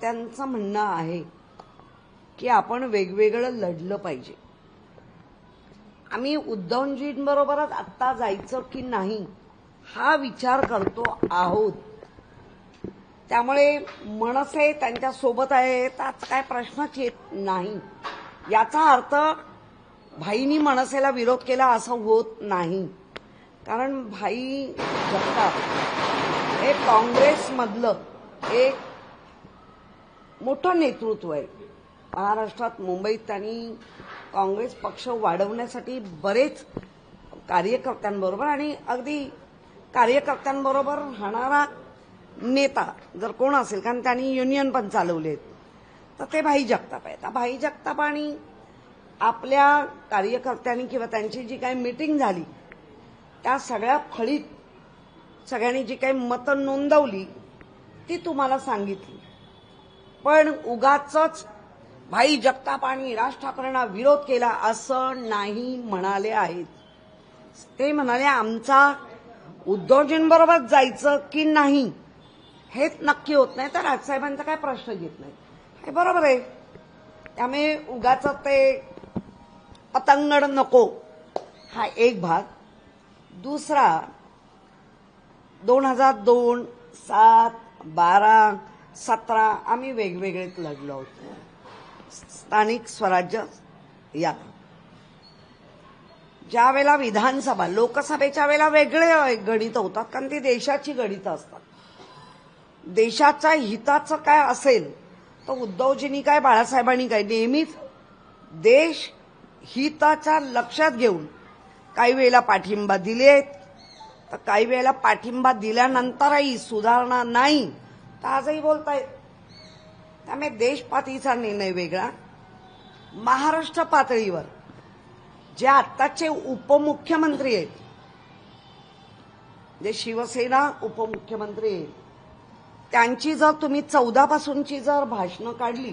कार्यकर्त्यांचं म्हणणं आहे की आपण वेगवेगळं लढलं पाहिजे. आम्ही उद्धवजींबरोबरच आत्ता जायचं की नाही हा विचार करतो आहोत. त्यामुळे मनसे त्यांच्या सोबत आहे त्याचा काय प्रश्नच येत नाही. याचा अर्थ भाईंनी मनसेला विरोध केला असं होत नाही. कारण भाई जगताप हे काँग्रेसमधलं एक मोठं नेतृत्व आहे. महाराष्ट्रात मुंबईत त्यांनी काँग्रेस पक्ष वाढवण्यासाठी बरेच कार्यकर्त्यांबरोबर आणि अगदी कार्यकर्त्यांबरोबर राहणारा नेता जर कोण असेल, कारण त्यांनी युनियन पण चालवलेत, तर ते भाई जगताप आहेत. भाई जगताप आणि आपल्या कार्यकर्त्यांनी किंवा त्यांची जी काही मीटिंग झाली त्या सगळ्या फळीत सगळ्यांनी जी काही मतं नोंदवली ती तुम्हाला सांगितली. पण उगाचच भाई जगताप आणि राज ठाकरेंना विरोध केला असं नाही म्हणाले आहेत. ते म्हणाले आमचा उद्धवजींबरोबर जायचं की नाही हेच नक्की होत नाही, तर राजसाहेबांचा काय प्रश्न घेत नाही. हे बरोबर आहे. त्यामुळे उगाच ते पतंगड नको हा एक भाग. दुसरा 2002, 7, 12, 17 आम्ही वेगवेगळेच लढलो होतो. स्थानिक स्वराज्य या ज्या वेळेला विधानसभा लोकसभेच्या वेळेला वेगळे गणित होतात, कारण ती देशाची गणितं असतात. देशाच्या हिताचं काय असेल तर उद्धवजींनी काय बाळासाहेबांनी काय नेहमीच देश हिताच्या लक्षात घेऊन काही वेळेला पाठिंबा दिलेत, तर काही वेळेला पाठिंबा दिल्यानंतरही सुधारणा नाही तर आजही बोलतायत. त्यामुळे देशपातळीचा निर्णय वेगळा. महाराष्ट्र पातळीवर जे आत्ताचे उपमुख्यमंत्री आहेत, जे शिवसेना उपमुख्यमंत्री आहेत, त्यांची जर तुम्ही 14 पासूनची जर भाषणं काढली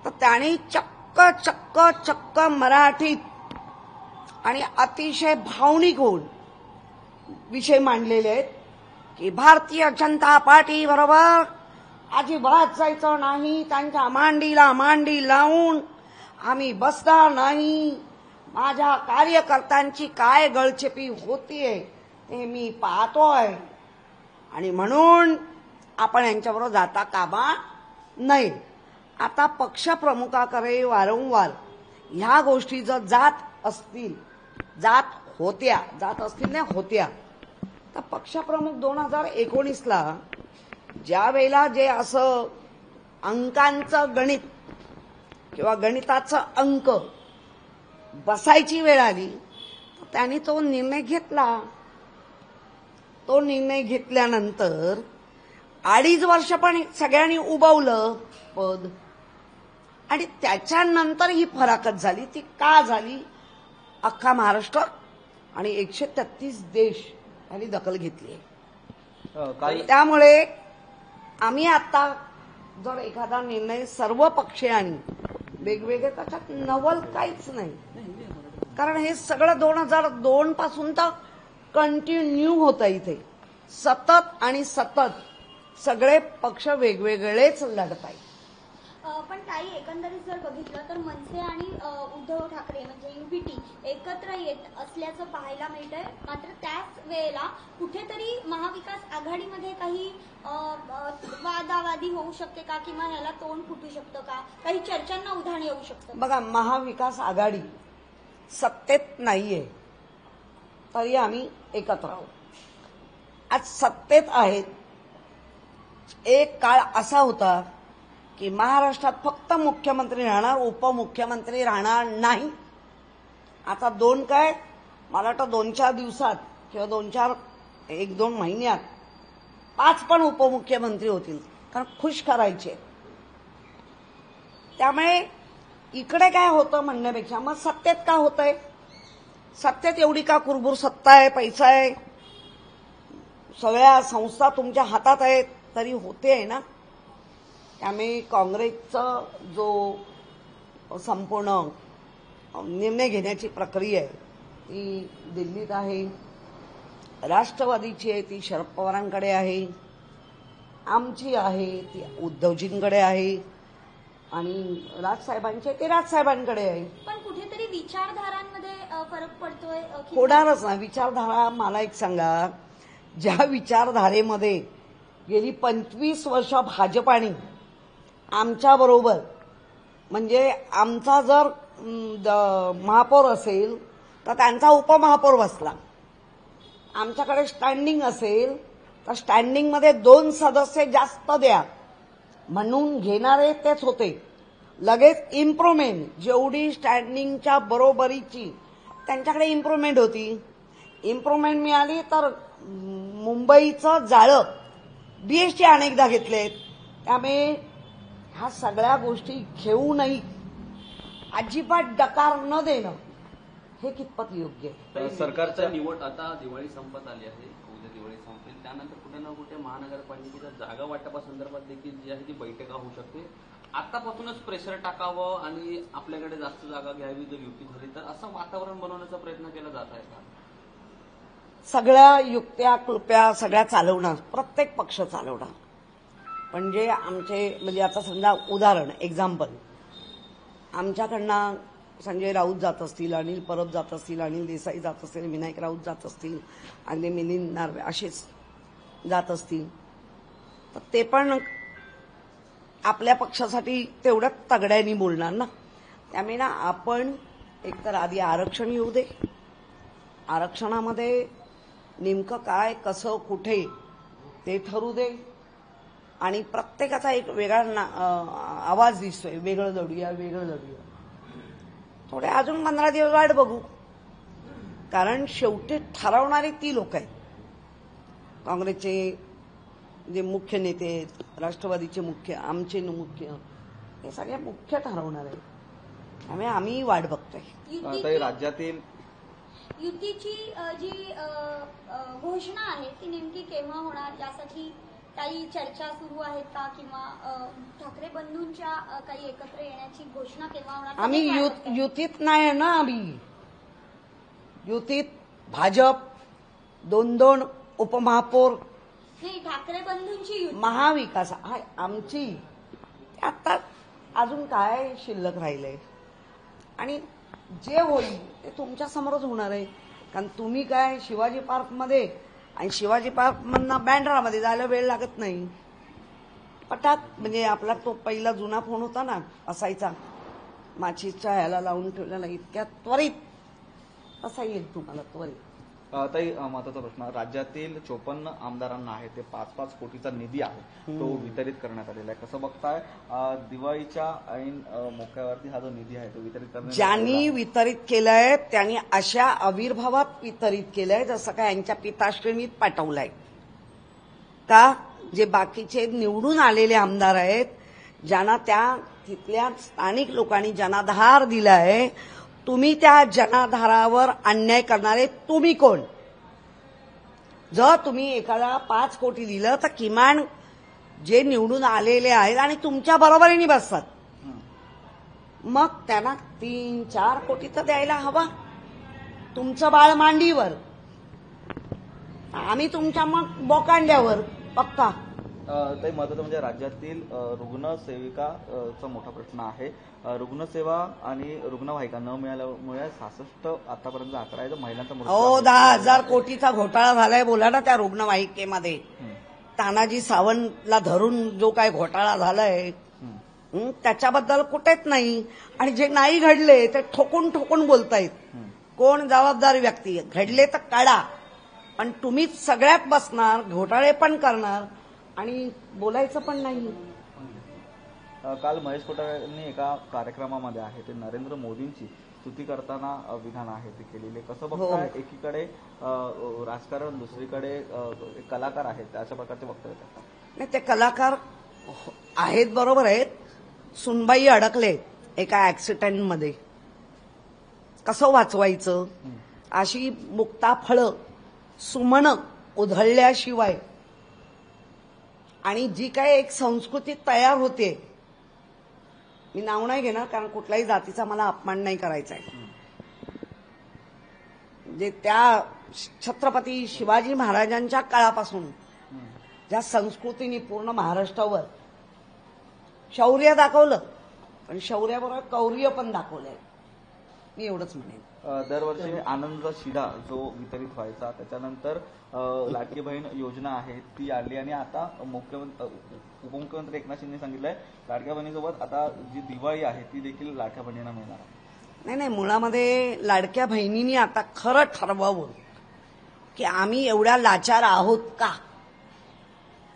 तर त्यांनी चक्क मराठीत आणि अतिशय भावनिक होऊन विषय मांडलेले आहेत की भारतीय जनता पार्टी बरोबर अजिबात जायचं नाही, त्यांच्या मांडीला मांडी लावून आम्ही बसणार नाही. माझ्या कार्यकर्त्यांची काय गळचेपी होतीये ते मी पाहतोय आणि म्हणून आपण यांच्याबरोबर जाता कामा नये. आता पक्षप्रमुखाकडे वारंवार ह्या गोष्टी जर जात असतील होत्या तर पक्षप्रमुख 2019ला ज्या वेळेला जे असं अंकांचं गणित किंवा गणिताचं अंक बसायची वेळ आली तर त्यांनी तो निर्णय घेतला. तो निर्णय घेतल्यानंतर 2.5 वर्ष पण सगळ्यांनी उभवलं पद आणि त्याच्यानंतर ही फराकत झाली. ती का झाली? अख्खा महाराष्ट्र आणि 133 देश यांनी दखल घेतली. त्यामुळे आम्ही आता जर एखादा निर्णय सर्व पक्षीयांनी वेगवेगळे त्याच्यात नवल काहीच नाही, कारण हे सगळं 2002 पासून तर कंटिन्यू होतं. इथे सतत सगळे पक्ष वेगवेगळेच लढत आहेत. पण काही एकंदरीत जर बघितलं तर मनसे आणि उद्धव ठाकरे म्हणजे युबीटी एकत्र येत असल्याचं पाहायला मिळतंय. मात्र त्याच वेळेला कुठेतरी महाविकास आघाडीमध्ये काही वादावादी होऊ शकते का, किंवा ह्याला तोंड फुटू शकतं का, काही चर्चांना उधाण येऊ शकतं? बघा, महाविकास आघाडी सत्तेत नाहीये तरी आम्ही एकत्र आहोत. आज सत्तेत आहेत. एक काळ असा होता की महाराष्ट्रात फक्त मुख्यमंत्री राहणार, उपमुख्यमंत्री राहणार नाही. आता मला वाटतं 2-4 दिवसात किंवा 1-2 महिन्यात 5 पण उपमुख्यमंत्री होतील, कारण खुश करायचे. त्यामुळे इकडे काय होतं म्हणण्यापेक्षा मग सत्तेत का होतंय? सत्तेत एवढी का कुरबुर सत्ता आहे, पैसा आहे, सगळ्या संस्था तुमच्या हातात आहेत तरी होते आहे ना. त्यामुळे काँग्रेसचा जो संपूर्ण निर्णय घेण्याची प्रक्रिया आहे ती दिल्लीत आहे, राष्ट्रवादीची आहे ती शरद पवारांकडे आहे, आमची आहे ती उद्धवजींकडे आहे आणि राजसाहेबांचे ते राजसाहेबांकडे आहे. पण कुठेतरी विचारधारांमध्ये फरक पडतोय होणारच ना विचारधारा. मला एक सांगा, ज्या विचारधारेमध्ये गेली 25 वर्ष भाजपाने आमच्या बरोबर, म्हणजे आमचा जर महापौर असेल तर त्यांचा उपमहापौर बसला, आमच्याकडे स्टँडिंग असेल तर स्टँडिंगमध्ये 2 सदस्य जास्त द्या म्हणून घेणारे तेच होते. लगेच इम्प्रुव्हमेंट, जेवढी स्टँडिंगच्या बरोबरीची त्यांच्याकडे इम्प्रुव्हमेंट होती, इम्प्रुव्हमेंट मिळाली तर मुंबईचं जाळं बीएसटी अनेकदा घेतलेत. त्यामुळे ह्या सगळ्या गोष्टी घेऊनही अजिबात डकार न देणं हे कितपत योग्य आहे. सरकारच्या निवड आता दिवाळी संपत आली आहे, उद्या दिवाळी संपेल, त्यानंतर कुठे ना कुठे महानगरपालिकेच्या जागा वाटपासंदर्भात देखील जी आहे ती बैठका होऊ शकते. आतापासूनच प्रेशर टाकावं आणि आपल्याकडे जास्त जागा घ्यावी जर युती झाली तर, असं वातावरण बनवण्याचा प्रयत्न केला जात आहे का? सगळ्या युक्त्या क्लुप्या सगळ्या चालवणार प्रत्येक पक्ष चालवणार. म्हणजे म्हणजे आता समजा उदाहरण एक्झाम्पल, आमच्याकडनं संजय राऊत जात असतील, अनिल परब जात असतील, अनिल देसाई जात असतील, विनायक राऊत जात असतील, आणि मिलिंद नार्वे असेच जात असतील, तर ते पण आपल्या पक्षासाठी तेवढ्याच तगड्याने बोलणार ना. त्यामुळे ना आपण एकतर आधी आरक्षण येऊ दे, आरक्षणामध्ये नेमकं काय कसं कुठे ते ठरू दे, आणि प्रत्येकाचा एक वेगळा आवाज दिसतोय, वेगळं लढूया वेगळं लढूया. थोडे अजून 15 दिवस वाट बघू, कारण शेवटी ठरवणारी ती लोक आहेत. काँग्रेसचे जे मुख्य नेते आहेत, राष्ट्रवादीचे मुख्य, आमचे मुख्य, हे सगळे मुख्य ठरवणार आहेत. त्यामुळे आम्ही वाट बघतोय. राज्यातील युतीची जी घोषणा आहे ती नेमकी केव्हा होणार, यासाठी काही चर्चा सुरू आहेत का, किंवा ठाकरे बंधूंच्या काही एकत्र येण्याची घोषणा केव्हा होणार? आम्ही युतीत नाही ना, आम्ही युतीत भाजप 2 उपमहापौर, नाही, ठाकरे बंधूंची महाविकास आमची. आता अजून काय शिल्लक राहिलंय, आणि जे होईल ते तुमच्या समोरच होणार आहे. कारण तुम्ही काय शिवाजी पार्कमध्ये, आणि शिवाजी पार्कमधनं बँड्रामध्ये जायला वेळ लागत नाही. पटाक म्हणजे आपला तो पहिला जुना फोन होता ना असायचा, माचीच्या ह्याला लावून ठेवलेला, इतक्या त्वरित असा येईल तुम्हाला त्वरित. ताई, महत्वाचा प्रश्न, राज्यातील 54 आमदारांना आहे ते 5-5 कोटीचा निधी आहे तो वितरित करण्यात आलेला आहे. कसं बघताय दिवाळीच्या ऐन मोक्यावरती हा जो निधी आहे तो वितरित करण्यात, ज्यांनी वितरित केलंय त्यांनी अशा आविर्भावात वितरित केलंय जसं काय यांच्या पिताश्रेणीत पाठवलंय का. जे बाकीचे निवडून आलेले आमदार आहेत, ज्यांना त्या तिथल्या स्थानिक लोकांनी जनाधार दिलाय, तुम्ही त्या जनाधारावर अन्याय करणारे तुम्ही कोण? जर तुम्ही एखादा 5 कोटी दिलं तर किमान जे निवडून आलेले आहेत आणि तुमच्या बरोबरीने बसतात, मग त्यांना 3-4 कोटी तर द्यायला हवा. तुमचं बाळ मांडीवर, आम्ही तुमच्या मग बोकांड्यावर पक्का. ताई, महत्वाचं म्हणजे राज्यातील रुग्णसेविकाचा मोठा प्रश्न आहे. रुग्णसेवा आणि रुग्णवाहिका न मिळाल्यामुळे 66 आतापर्यंत आकडा आहे. महिलांचा मृत्यू 10,000 कोटीचा घोटाळा झालाय बोला ना त्या रुग्णवाहिकेमध्ये. तानाजी सावंतला धरून जो काय घोटाळा झालाय त्याच्याबद्दल कुठेच नाही, आणि जे नाही घडले ते ठोकून ठोकून बोलतायत. कोण जबाबदार व्यक्ती? घडले तर काढा, पण तुम्हीच सगळ्यात बसणार, घोटाळे पण करणार आणि बोलायचं पण नाही. काल महेश कोठारेंनी एका कार्यक्रमामध्ये आहे ते नरेंद्र मोदींची स्तुती करताना विधान आहे ते केलेले. कसं बघताय, एकीकडे राजकारण, दुसरीकडे कलाकार आहेत, अशा प्रकारचे वक्तव्य करतात. नाही, ते कलाकार आहेत बरोबर आहेत. सुनबाई अडकले एका ऍक्सिडेंटमध्ये, कसं वाचवायचं अशी मुक्ताफळं सुमनं उधळल्याशिवाय, आणि जी काय एक संस्कृती तयार होते, मी नाव नाही घेणार कारण कुठल्याही जातीचा मला अपमान नाही करायचा आहे, म्हणजे त्या छत्रपती शिवाजी महाराजांच्या काळापासून ज्या संस्कृतीने पूर्ण महाराष्ट्रावर शौर्य दाखवलं, पण शौर्याबरोबर कौर्य पण दाखवलंय. मी एवढंच म्हणेन. दरवर्षी आनंद शिधा जो वितरित व्हायचा, त्याच्यानंतर लाडकी बहीण योजना आहे ती आली आणि आता उपमुख्यमंत्री एकनाथ शिंदे सांगितलंय लाडक्या बहिणीसोबत आता जी दिवाळी आहे ती देखील लाडक्या बहिणींना मिळणार आहे. नाही, मुळामध्ये लाडक्या बहिणींनी आता खरं ठरवावं की आम्ही एवढ्या लाचार आहोत का.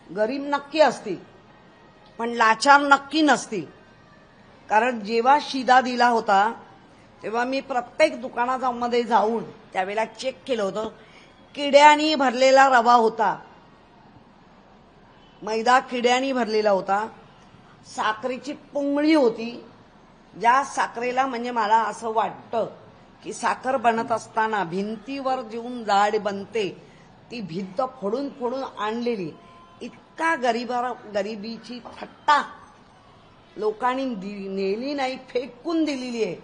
गरीब नक्की असतील पण लाचार नक्की नसतील. कारण जेव्हा शिधा दिला होता तेव्हा मी प्रत्येक दुकानामध्ये जाऊन त्यावेळेला चेक केलं होतं. किड्यानी भरलेला रवा होता, मैदा किड्यानी भरलेला होता, साखरेची पुंगळी होती. ज्या साखरेला म्हणजे मला असं वाटतं की साखर बनत असताना भिंतीवर जेवून जाड बनते ती भिंत फोडून फोडून आणलेली. इतका गरिबीची थट्टा लोकांनी नेली नाही, फेकून दिलेली आहे.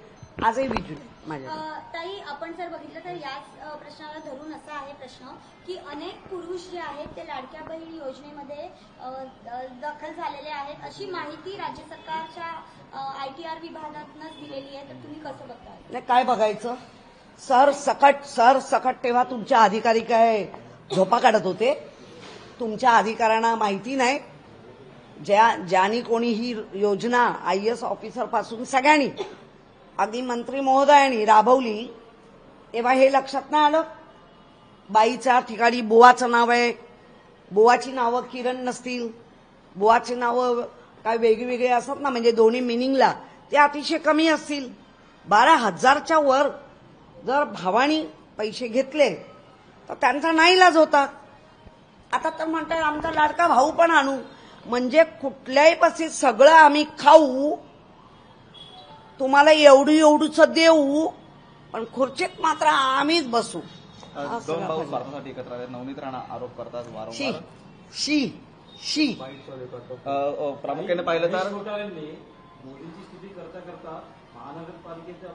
आजही विजू माझ्या ताई, आपण जर बघितलं तर याच प्रश्नाला धरून असा आहे प्रश्न की अनेक पुरुष जे आहेत ते लाडक्या बहीण योजनेमध्ये दखल झालेले आहेत, अशी माहिती राज्य सरकारच्या ITR विभागातूनच दिलेली आहे. तर तुम्ही कसं बघताय? नाही, काय बघायचं. सरसकट तेव्हा तुमच्या अधिकारी काय झोपा काढत होते. तुमच्या अधिकाऱ्यांना माहिती नाही. ज्यांनी कोणी ही योजना IAS ऑफिसर पासून सगळ्यांनी अगदी मंत्री महोदयांनी राबवली तेव्हा हे लक्षात नाही आलं. बाईच्या ठिकाणी बुवाचं नाव आहे, बुवाची नावं किरण नसतील, बुवाची नावं काय वेगवेगळे असतात ना, म्हणजे दोन्ही मिनिंगला ते अतिशय कमी असतील. 12,000च्या वर जर भावानी पैसे घेतले तर त्यांचा नाईलाज होता. आता तर म्हणतात आमचा लाडका भाऊ पण आणू, म्हणजे कुठल्याही पाशी सगळं आम्ही खाऊ, तुम्हाला एवढूच देऊ, पण खुर्चीत मात्र आम्हीच बसू. दोन भाऊ स्वार्थासाठी एकत्र आले. नवनीत राणा आरोप करतात वारंवार. शी प्रामुख्याने पाहिलं तर मोदींची स्थिती करता करता महानगरपालिकेच्या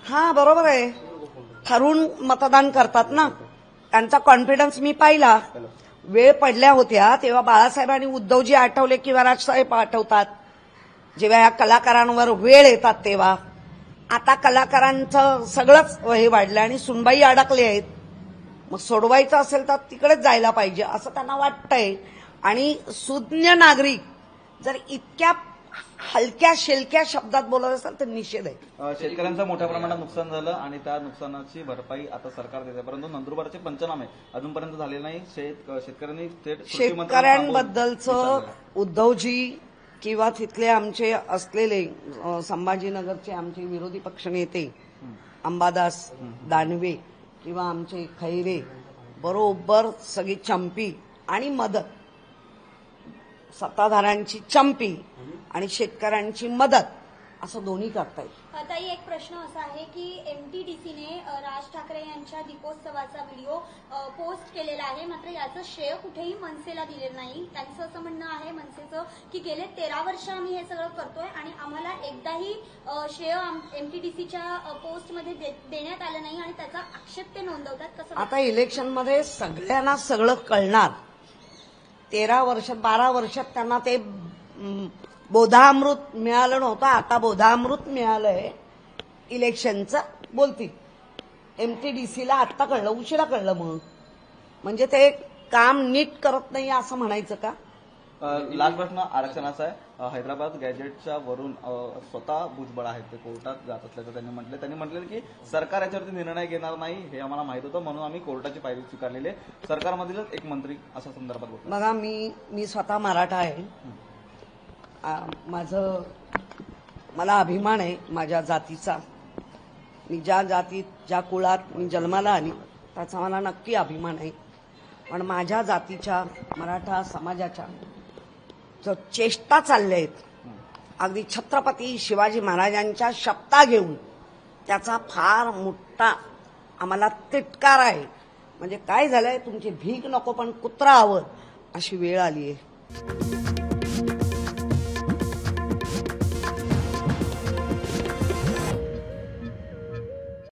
हा बरोबर आहे. ठरवून मतदान करतात ना, त्यांचा कॉन्फिडन्स मी पाहिला. वेळ पडल्या होत्या तेव्हा बाळासाहेबांनी उद्धवजी आठवले किंवा राजसाहेब आठवतात. जेव्हा या कलाकारांवर वेळ येतात तेव्हा आता कलाकारांचं सगळंच हे वाढलं आणि सुनबाई अडकले आहेत. मग सोडवायचं असेल तर तिकडेच जायला पाहिजे असं त्यांना वाटतंय. आणि सुज्ञ नागरिक जर इतक्या हलक्या शेलक्या शब्दात बोलत असेल तर निषेध आहे. शेतकऱ्यांचं मोठ्या प्रमाणात नुकसान झालं आणि त्या नुकसानाची भरपाई आता सरकार देते, परंतु नंदुरबारचे पंचनामे अजूनपर्यंत झाले नाही. शेतकऱ्यांनी शेतकऱ्यांबद्दलचं उद्धवजी किंवा तिथले आमचे असलेले संभाजीनगरचे आमचे विरोधी पक्षनेते अंबादास दानवे किंवा आमचे खैरे बरोबर सगळी चंपी आणि मदत, सत्ताधाऱ्यांची चंपी आणि शेतकऱ्यांची मदत असं दोन्ही करतायत. ताई, एक प्रश्न असा आहे की MTDCने राज ठाकरे यांच्या दीपोत्सवाचा व्हिडिओ पोस्ट केलेला आहे, मात्र याचं श्रेय कुठेही मनसेला दिलेलं नाही. त्यांचं असं म्हणणं आहे मनसेचं की गेले 13 वर्ष आम्ही हे सगळं करतोय आणि आम्हाला एकदाही श्रेय MTDCच्या पोस्टमध्ये देण्यात आलं नाही आणि त्याचा आक्षेप ते नोंदवतात. कसं आता इलेक्शनमध्ये सगळ्यांना सगळं कळणार. 13 वर्षात 12 वर्षात त्यांना ते बोधामृत मिळालं नव्हतं, आता बोधामृत मिळालंय इलेक्शनचं बोलतील. MTDCला आत्ता कळलं, उशिरा कळलं. मग म्हणजे ते काम नीट करत नाही असं म्हणायचं का? लास्ट प्रश्न आरक्षणाचा आहे. हैदराबाद गॅजेटच्या वरून स्वतः भुजबळ आहेत ते कोर्टात जात असल्याचं त्यांनी म्हटलं. त्यांनी म्हटलं की सरकार याच्यावरती निर्णय घेणार नाही हे आम्हाला माहित होतं, म्हणून आम्ही कोर्टाची पायरी स्वीकारलेली आहे. सरकारमधीलच एक मंत्री अशा संदर्भात बोलतो. बघा, मी स्वतः मराठा आहे. मला अभिमान आहे माझ्या जातीचा. मी ज्या जातीत ज्या कुळात मी जन्माला आली त्याचा मला नक्की अभिमान आहे. पण माझ्या जातीच्या मराठा समाजाच्या जो चेष्टा चालल्या आहेत अगदी छत्रपती शिवाजी महाराजांच्या शपथा घेऊन, त्याचा फार मोठा आम्हाला तिटकार आहे. म्हणजे काय झालंय, तुमची भीक नको पण कुत्रा हवं अशी वेळ आली आहे.